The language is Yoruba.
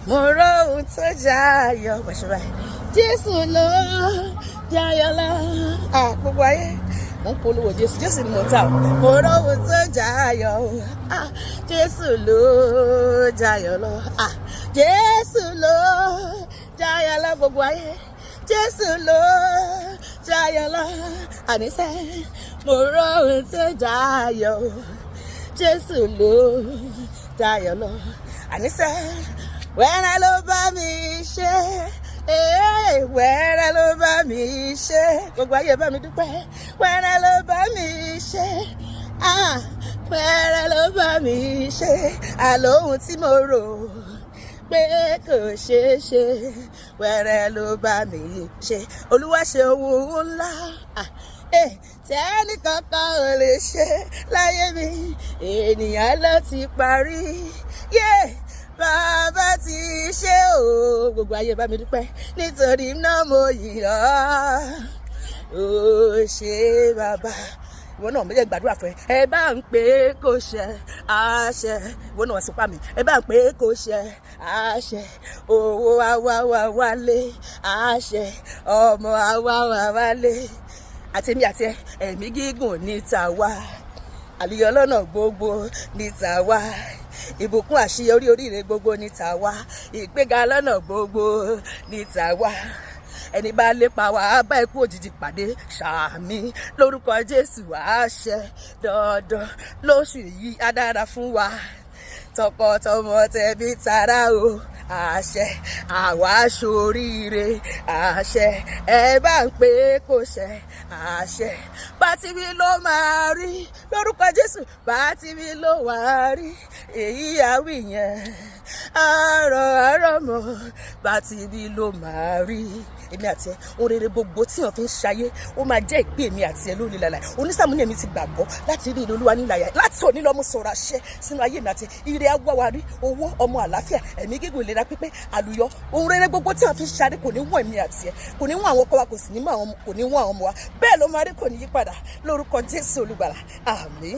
mo rohun tó jayọ̀ bàṣẹ́bà Jésù ló jayọ̀ lọ. Gbogbo ayé mo ń polówó Jésù ni mo ta o. Mo rohun tó jayọ̀ Jésù ló jayọ̀ lọ. Jésù ló jayọ̀ lọ gbogbo ayé. Jésù ló jayọ̀ lọ. Àníṣe mo rohun tó jayọ̀ Jésù ló jayọ̀ lọ. Àníṣe wẹ́rẹ́ ló bá mi ṣe, wẹ́rẹ́ ló bá mi ṣe, gbogbo ayé bá mi dúpẹ́. Wẹ́rẹ́ ló bá mi ṣe, wẹ́rẹ́ ló bá mi ṣe, àlóhun tí mo rò pé kò ṣeé ṣe, wẹ́rẹ́ ló bá mi ṣe. Olúwa ṣe ohun ńlá tẹ́nì kankan ò lè ṣe láyé mi, ènìyàn ló ti parí. Bàbá ti ṣe o, gbogbo ayé bá mi dúpẹ́, nítorí náà mo yìn ọ́, ó ṣe bàbá. Ìwọ náà méjèèjì gbàdúrà fún ẹ bá ń pè é kó ṣẹ àṣẹ. Ìwọ náà sọ pa mi, ẹ bá ń pè é kó ṣẹ àṣẹ. Owó àwa wálé àṣẹ, ọmọ àwa wálé, àtẹ̀mí àti ẹ̀mí gígùn ní tàwa, àlùyọ lọ́nà gbogbo ní tàwa, ìbùkún àṣeyọrí oríire gbogbo ní tàwa, ìgbéga lọ́nà gbogbo ní tàwa. Ẹni bá lépa wá bá ikú òjijì pàdé, ṣàmì lórúkọ Jésù àṣẹ. Dandan lóṣù yìí á dára fún wa, tọkọtọmọ tẹbí tará o, àṣẹ. Àwa ṣoríire àṣẹ, ẹ bá ń pè é kó ṣẹ àṣẹ. Bá ti wí ló máa rí lórúkọ Jésù, bá ti wí ló wà rí, èyí àwí yẹn àárọ̀ mọ́, bá ti wí ló máa rí. Èmi àti ẹ, ohun rere gbogbo tí èèyàn fi ń ṣayé ó máa jẹ́ ìpín èmi àti ẹ lórí làlàyé. Onísàmúlò èmi ti gbàgbọ́ láti rí ìlú Olúwa nílàyà, láti òní lọ́mú sọ̀rọ̀ àṣẹ sínú ayé mi àti ire agbáwarí, owó, ọmọ, àlàáfíà, ẹ̀mí gígùn, ìlera pípé, àlùyọ. Ohun rere gbogbo tí èèyàn fi ń ṣayé kò ní wọ̀n èmi àti ẹ, kò ní wọ̀n àwọn ọkọ wa, kò ní wọ̀n àwọn ọmọ wa, bẹ́ẹ̀ ló máa rí, kò ní yípadà lórúkọ Jésù Olùgbàlà. Àmín.